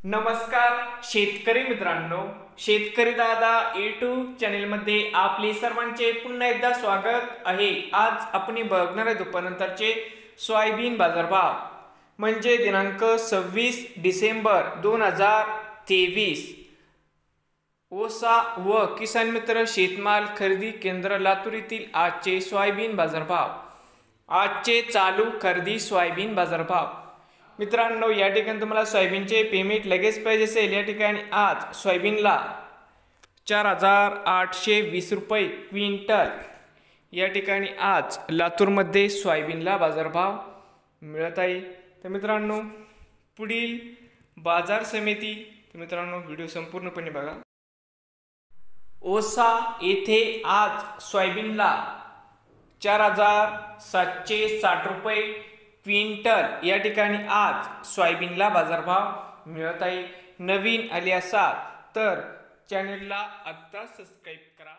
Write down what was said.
नमस्कार शेतकरी मित्रांनो, शेतकरी दादा यूट्यूब चॅनेलमध्ये आपले सर्वांचे पुन्हा एकदा स्वागत आहे। आज आपण बघणार आहे दुपारनंतरचे सोयाबीन बाजारभाव म्हणजे दिनांक 26 डिसेंबर 2023। ओसा व किसान मित्र शेतमाल खरेदी केंद्र लातूर येथील आजचे सोयाबीन बाजारभाव। आजचे चालू खरेदी सोयाबीन बाजारभाव मित्रांनो, या ठिकाणी तुम्हाला सोयाबीनचे पेमेंट लगेच पाहिजे असेल, या ठिकाणी आज सोयाबीनला 4820 रुपये क्विंटल या ठिकाणी आज लातूरमध्ये सोयाबीनला बाजारभाव मिळत आहे। तर मित्रांनो, पुढील बाजार समिती मित्रांनो व्हिडिओ संपूर्णपणे बघा। ओसा येथे आज सोयाबीनला 4760 रुपये क्विंटल या ठिकाणी आज सोयाबीनला बाजारभाव मिळत आहे। नवीन आले असाल तर चॅनलला आता सबस्क्राइब करा।